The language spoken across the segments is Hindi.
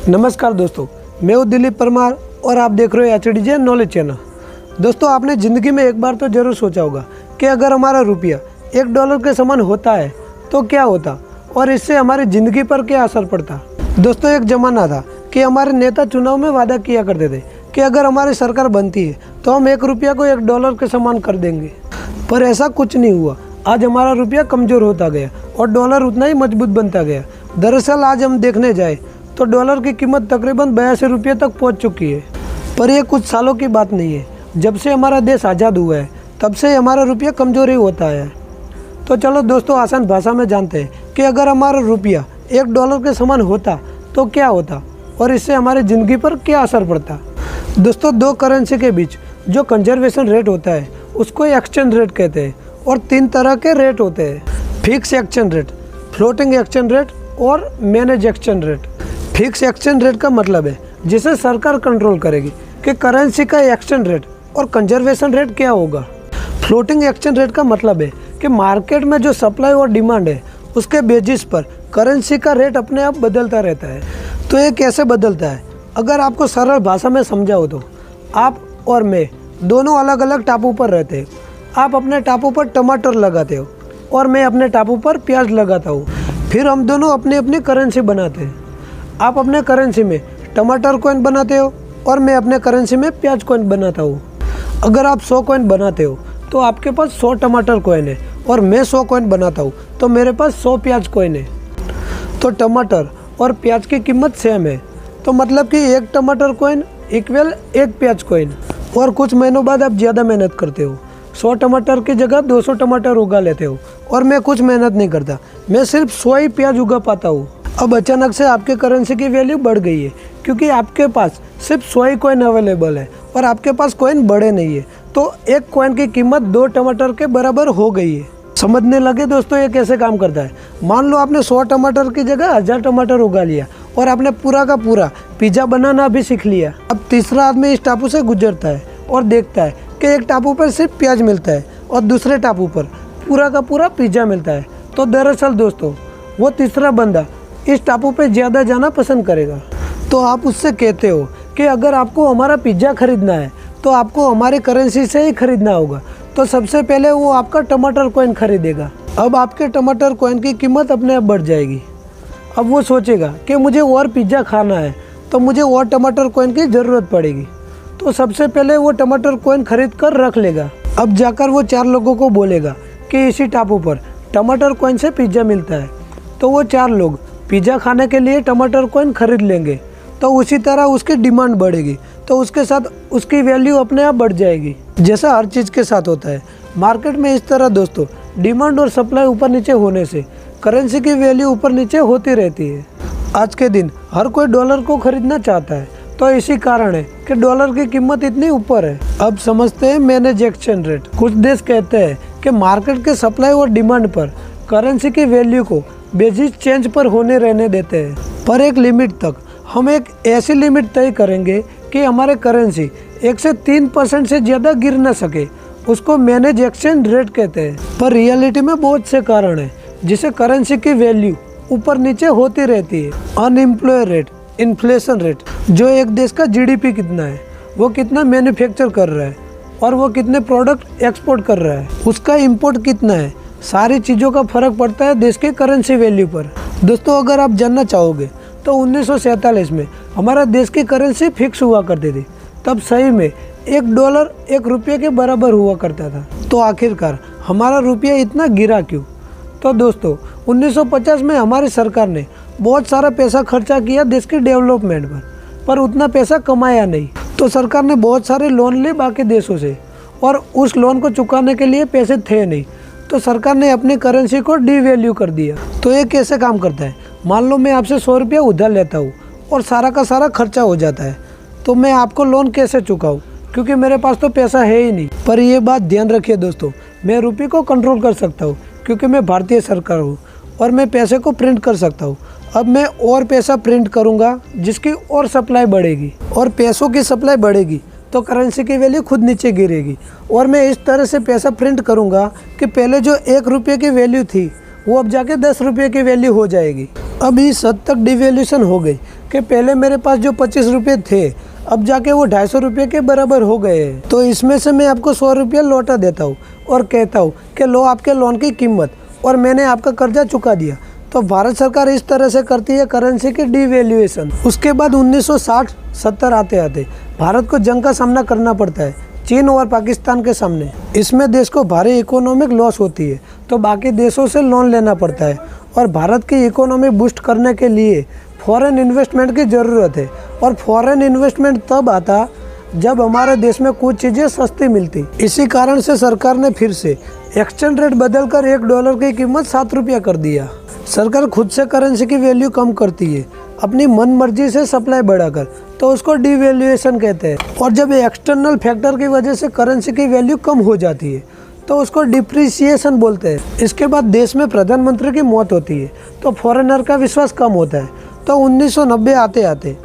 नमस्कार दोस्तों, मैं हूँ दिलीप परमार और आप देख रहे हो HDJ नॉलेज चैनल। दोस्तों, आपने ज़िंदगी में एक बार तो ज़रूर सोचा होगा कि अगर हमारा रुपया $1 के समान होता है तो क्या होता और इससे हमारी ज़िंदगी पर क्या असर पड़ता। दोस्तों, एक ज़माना था कि हमारे नेता चुनाव में वादा किया करते थे कि अगर हमारी सरकार बनती है तो हम $1 को $1 के समान कर देंगे, पर ऐसा कुछ नहीं हुआ। आज हमारा रुपया कमज़ोर होता गया और डॉलर उतना ही मजबूत बनता गया। दरअसल आज हम देखने जाए तो डॉलर की कीमत तकरीबन ₹82 तक पहुंच चुकी है। पर यह कुछ सालों की बात नहीं है। जब से हमारा देश आज़ाद हुआ है तब से हमारा रुपया कमज़ोर ही होता है। तो चलो दोस्तों, आसान भाषा में जानते हैं कि अगर हमारा रुपया $1 के समान होता तो क्या होता और इससे हमारी ज़िंदगी पर क्या असर पड़ता। दोस्तों, दो करेंसी के बीच जो कंजर्वेशन रेट होता है उसको एक्सचेंज रेट कहते हैं और 3 तरह के रेट होते हैं: fix exchange rate, floating exchange rate और manage exchange rate. Fix exchange rate का मतलब है जिसे सरकार कंट्रोल करेगी कि करेंसी का एक्सचेंज रेट और कंजर्वेशन रेट क्या होगा। फ्लोटिंग एक्सचेंज रेट का मतलब है कि मार्केट में जो सप्लाई और डिमांड है उसके बेसिस पर करेंसी का रेट अपने आप बदलता रहता है। तो ये कैसे बदलता है, अगर आपको सरल भाषा में समझाओ तो आप और मैं दोनों अलग अलग टापू पर रहते हैं। आप अपने टापू पर टमाटर लगाते हो और मैं अपने टापू पर प्याज लगाता हूँ। फिर हम दोनों अपनी अपनी करेंसी बनाते हैं। आप अपने करेंसी में टमाटर कॉइन बनाते हो और मैं अपने करेंसी में प्याज कॉइन बनाता हूँ। अगर आप 100 कॉइन बनाते हो तो आपके पास 100 टमाटर कॉइन है और मैं 100 कॉइन बनाता हूँ तो मेरे पास 100 प्याज कॉइन है। तो टमाटर और प्याज की कीमत सेम है, तो मतलब कि 1 टमाटर कॉइन इक्वल 1 प्याज कॉइन। और कुछ महीनों बाद आप ज़्यादा मेहनत करते हो, 100 टमाटर की जगह 200 टमाटर उगा लेते हो और मैं कुछ मेहनत नहीं करता, मैं सिर्फ 100 ही प्याज उगा पाता हूँ। अब अचानक से आपके करेंसी की वैल्यू बढ़ गई है क्योंकि आपके पास सिर्फ 100 ही कॉइन अवेलेबल है और आपके पास कॉइन बड़े नहीं है, तो 1 कॉइन की कीमत 2 टमाटर के बराबर हो गई है। समझने लगे दोस्तों ये कैसे काम करता है। मान लो आपने 100 टमाटर की जगह 1000 टमाटर उगा लिया और आपने पूरा का पूरा पिज़्ज़ा बनाना भी सीख लिया। अब तीसरा आदमी इस टापू से गुजरता है और देखता है कि एक टापू पर सिर्फ प्याज मिलता है और दूसरे टापू पर पूरा का पूरा पिज़्ज़ा मिलता है। तो दरअसल दोस्तों, वो तीसरा बंदा इस टापू पे ज़्यादा जाना पसंद करेगा। तो आप उससे कहते हो कि अगर आपको हमारा पिज़्ज़ा खरीदना है तो आपको हमारी करेंसी से ही खरीदना होगा। तो सबसे पहले वो आपका टमाटर कॉइन खरीदेगा। अब आपके टमाटर कॉइन की कीमत अपने आप बढ़ जाएगी। अब वो सोचेगा कि मुझे और पिज़्ज़ा खाना है तो मुझे और टमाटर कॉइन की ज़रूरत पड़ेगी, तो सबसे पहले वो टमाटर कॉइन खरीद कर रख लेगा। अब जाकर वो 4 लोगों को बोलेगा कि इसी टापू पर टमाटर कॉइन से पिज़्ज़ा मिलता है, तो वो 4 लोग पिज़्ज़ा खाने के लिए टमाटर कॉइन खरीद लेंगे। तो उसी तरह उसकी डिमांड बढ़ेगी तो उसके साथ उसकी वैल्यू अपने आप बढ़ जाएगी, जैसा हर चीज़ के साथ होता है मार्केट में। इस तरह दोस्तों, डिमांड और सप्लाई ऊपर नीचे होने से करेंसी की वैल्यू ऊपर नीचे होती रहती है। आज के दिन हर कोई डॉलर को खरीदना चाहता है, तो इसी कारण है कि डॉलर की कीमत इतनी ऊपर है। अब समझते हैं मैनेज एक्सचेंज रेट। कुछ देश कहते हैं कि मार्केट के सप्लाई और डिमांड पर करेंसी की वैल्यू को बेसिस चेंज पर होने रहने देते हैं, पर एक लिमिट तक। हम एक ऐसी लिमिट तय करेंगे कि हमारे करेंसी 1 से 3% से ज़्यादा गिर न सके, उसको मैनेज एक्सचेंज रेट कहते हैं। पर रियलिटी में बहुत से कारण हैं जिसे करेंसी की वैल्यू ऊपर नीचे होती रहती है। अनएम्प्लॉय रेट, इन्फ्लेशन रेट, जो एक देश का GDP कितना है, वो कितना मैन्युफैक्चर कर रहा है और वो कितने प्रोडक्ट एक्सपोर्ट कर रहा है, उसका इंपोर्ट कितना है, सारी चीज़ों का फर्क पड़ता है देश के करेंसी वैल्यू पर। दोस्तों, अगर आप जानना चाहोगे तो 1947 में हमारा देश की करेंसी फिक्स हुआ करती थी। तब सही में $1 $1 के बराबर हुआ करता था। तो आखिरकार हमारा रुपया इतना गिरा क्यों? तो दोस्तों, 1950 में हमारी सरकार ने बहुत सारा पैसा खर्चा किया देश के डेवलपमेंट पर उतना पैसा कमाया नहीं। तो सरकार ने बहुत सारे लोन लिए बाकी देशों से और उस लोन को चुकाने के लिए पैसे थे नहीं, तो सरकार ने अपनी करेंसी को डीवैल्यू कर दिया। तो ये कैसे काम करता है? मान लो मैं आपसे $100 उधार लेता हूँ और सारा का सारा खर्चा हो जाता है, तो मैं आपको लोन कैसे चुकाऊँ, क्योंकि मेरे पास तो पैसा है ही नहीं। पर ये बात ध्यान रखिए दोस्तों, मैं रुपये को कंट्रोल कर सकता हूँ क्योंकि मैं भारतीय सरकार हूँ और मैं पैसे को प्रिंट कर सकता हूँ। अब मैं और पैसा प्रिंट करूँगा जिसकी और सप्लाई बढ़ेगी और पैसों की सप्लाई बढ़ेगी तो करेंसी की वैल्यू खुद नीचे गिरेगी। और मैं इस तरह से पैसा प्रिंट करूँगा कि पहले जो $1 की वैल्यू थी वो अब जाके 10 रुपये की वैल्यू हो जाएगी। अब इस हद तक डिवैल्यूएशन हो गई कि पहले मेरे पास जो 25 रुपये थे अब जाके वो 250 रुपये के बराबर हो गए हैं। तो इसमें से मैं आपको 100 रुपये लौटा देता हूँ और कहता हूँ कि लो आपके लोन की कीमत, और मैंने आपका कर्जा चुका दिया। तो भारत सरकार इस तरह से करती है करेंसी की डिवैल्यूएशन। उसके बाद 1960-70 आते आते भारत को जंग का सामना करना पड़ता है चीन और पाकिस्तान के सामने। इसमें देश को भारी इकोनॉमिक लॉस होती है, तो बाकी देशों से लोन लेना पड़ता है और भारत की इकोनॉमी बूस्ट करने के लिए फॉरेन इन्वेस्टमेंट की ज़रूरत है। और फॉरेन इन्वेस्टमेंट तब आता जब हमारे देश में कुछ चीज़ें सस्ती मिलती। इसी कारण से सरकार ने फिर से एक्सचेंज रेट बदलकर $1 की कीमत 7 रुपया कर दिया। सरकार खुद से करेंसी की वैल्यू कम करती है अपनी मन मर्जी से सप्लाई बढ़ाकर, तो उसको डिवैल्यूएशन कहते हैं। और जब एक्सटर्नल फैक्टर की वजह से करेंसी की वैल्यू कम हो जाती है तो उसको डिप्रिसिएशन बोलते हैं। इसके बाद देश में प्रधानमंत्री की मौत होती है तो फॉरेनर का विश्वास कम होता है। तो 1990 आते आते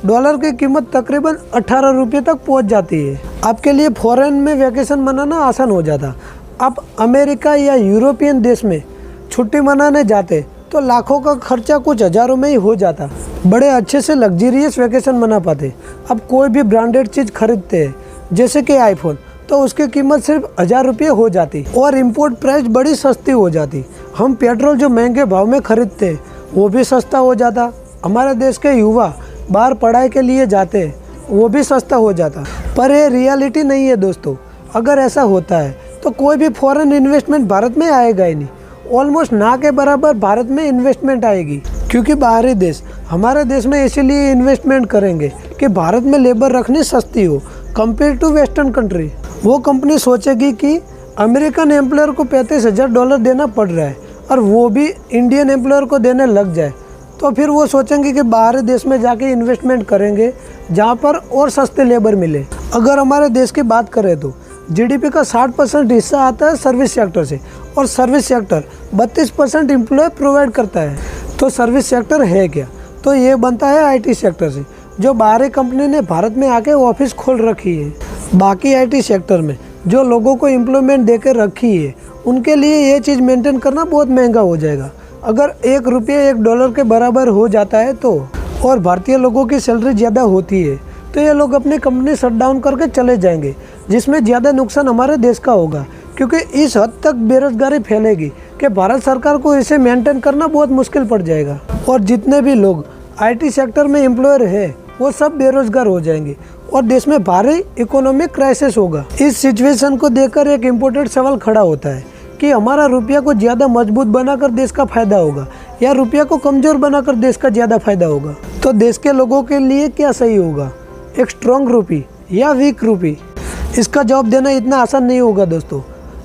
डॉलर की कीमत तकरीबन 18 रुपये तक पहुंच जाती है। आपके लिए फॉरेन में वैकेशन मनाना आसान हो जाता। आप अमेरिका या यूरोपियन देश में छुट्टी मनाने जाते तो लाखों का खर्चा कुछ हज़ारों में ही हो जाता। बड़े अच्छे से लग्जरियस वैकेशन मना पाते। अब कोई भी ब्रांडेड चीज़ खरीदते हैं जैसे कि आईफोन, तो उसकी कीमत सिर्फ 1000 रुपये हो जाती और इम्पोर्ट प्राइस बड़ी सस्ती हो जाती। हम पेट्रोल जो महंगे भाव में खरीदते हैं वो भी सस्ता हो जाता। हमारे देश के युवा बाहर पढ़ाई के लिए जाते हैं वो भी सस्ता हो जाता। पर ये रियलिटी नहीं है दोस्तों। अगर ऐसा होता है तो कोई भी फॉरेन इन्वेस्टमेंट भारत में आएगा ही नहीं। ऑलमोस्ट ना के बराबर भारत में इन्वेस्टमेंट आएगी, क्योंकि बाहरी देश हमारे देश में इसीलिए इन्वेस्टमेंट करेंगे कि भारत में लेबर रखनी सस्ती हो कंपेयर टू वेस्टर्न कंट्री। वो कंपनी सोचेगी कि अमेरिकन एम्प्लॉयर को $35,000 देना पड़ रहा है और वो भी इंडियन एम्प्लॉयर को देने लग जाए, तो फिर वो सोचेंगे कि बाहरी देश में जाके इन्वेस्टमेंट करेंगे जहाँ पर और सस्ते लेबर मिले। अगर हमारे देश की बात करें तो जीडीपी का 60% हिस्सा आता है सर्विस सेक्टर से, और सर्विस सेक्टर 32% एम्प्लॉय प्रोवाइड करता है। तो सर्विस सेक्टर है क्या? तो ये बनता है आईटी सेक्टर से, जो बाहरी कंपनी ने भारत में आके ऑफिस खोल रखी है। बाकी आईटी सेक्टर में जो लोगों को एम्प्लॉयमेंट देकर रखी है उनके लिए ये चीज़ मेंटेन करना बहुत महंगा हो जाएगा। अगर $1 $1 के बराबर हो जाता है तो, और भारतीय लोगों की सैलरी ज़्यादा होती है तो ये लोग अपनी कंपनी शट डाउन करके चले जाएंगे, जिसमें ज़्यादा नुकसान हमारे देश का होगा, क्योंकि इस हद तक बेरोजगारी फैलेगी कि भारत सरकार को इसे मेंटेन करना बहुत मुश्किल पड़ जाएगा। और जितने भी लोग आईटी सेक्टर में एम्प्लॉयर है वो सब बेरोजगार हो जाएंगे और देश में भारी इकोनॉमिक क्राइसिस होगा। इस सिचुएशन को देखकर एक इम्पोर्टेंट सवाल खड़ा होता है कि हमारा रुपया को ज़्यादा मजबूत बनाकर देश का फायदा होगा या रुपया को कमज़ोर बनाकर देश का ज़्यादा फायदा होगा। तो देश के लोगों के लिए क्या सही होगा, एक स्ट्रॉन्ग रूपी या वीक रूपी? इसका जवाब देना इतना आसान नहीं होगा दोस्तों।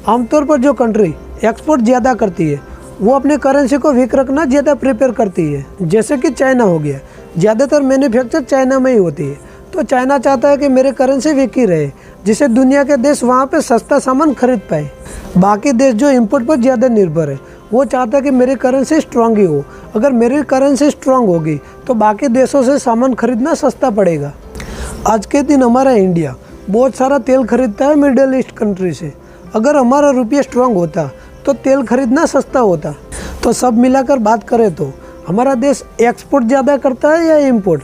आमतौर पर जो कंट्री एक्सपोर्ट ज़्यादा करती है वो अपने करेंसी को वीक रखना ज़्यादा प्रिपेयर करती है। जैसे कि चाइना हो गया, ज़्यादातर मैन्युफैक्चर चाइना में ही होती है, तो चाइना चाहता है कि मेरे करेंसी वीक ही रहे, जिससे दुनिया के देश वहाँ पे सस्ता सामान खरीद पाए। बाकी देश जो इंपोर्ट पर ज़्यादा निर्भर है वो चाहता है कि मेरी करेंसी स्ट्रांग ही हो। अगर मेरी करेंसी स्ट्रांग होगी तो बाकी देशों से सामान खरीदना सस्ता पड़ेगा। आज के दिन हमारा इंडिया बहुत सारा तेल खरीदता है मिडिल ईस्ट कंट्री से। अगर हमारा रुपया स्ट्रांग होता तो तेल खरीदना सस्ता होता। तो सब मिलाकर बात करें तो हमारा देश एक्सपोर्ट ज़्यादा करता है या इम्पोर्ट?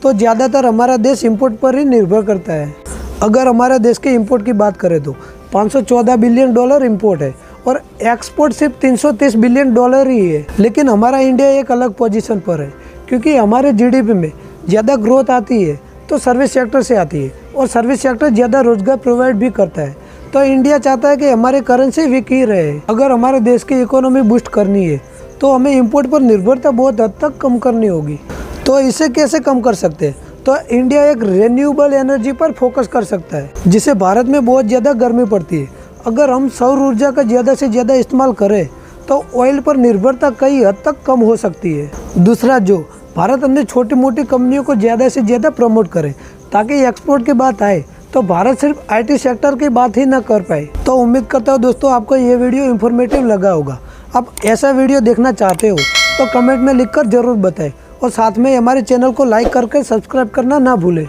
तो ज़्यादातर हमारा देश इम्पोर्ट पर ही निर्भर करता है। अगर हमारे देश के इम्पोर्ट की बात करें तो $514 बिलियन इम्पोर्ट है और एक्सपोर्ट सिर्फ $330 बिलियन ही है। लेकिन हमारा इंडिया एक अलग पोजीशन पर है, क्योंकि हमारे जीडीपी में ज़्यादा ग्रोथ आती है तो सर्विस सेक्टर से आती है, और सर्विस सेक्टर ज़्यादा रोजगार प्रोवाइड भी करता है। तो इंडिया चाहता है कि हमारी करेंसी वीक ही रहे। अगर हमारे देश की इकोनॉमी बूस्ट करनी है तो हमें इंपोर्ट पर निर्भरता बहुत हद तक कम करनी होगी। तो इसे कैसे कम कर सकते हैं? तो इंडिया एक रिन्यूएबल एनर्जी पर फोकस कर सकता है, जिसे भारत में बहुत ज़्यादा गर्मी पड़ती है। अगर हम सौर ऊर्जा का ज़्यादा से ज़्यादा इस्तेमाल करें तो ऑयल पर निर्भरता कई हद तक कम हो सकती है। दूसरा, जो भारत अपनी छोटी मोटी कंपनियों को ज़्यादा से ज़्यादा प्रमोट करे, ताकि एक्सपोर्ट की बात आए तो भारत सिर्फ आईटी सेक्टर की बात ही ना कर पाए। तो उम्मीद करता हूँ दोस्तों आपको ये वीडियो इन्फॉर्मेटिव लगा होगा। आप ऐसा वीडियो देखना चाहते हो तो कमेंट में लिखकर ज़रूर बताएं, और साथ में हमारे चैनल को लाइक करके सब्सक्राइब करना ना भूलें।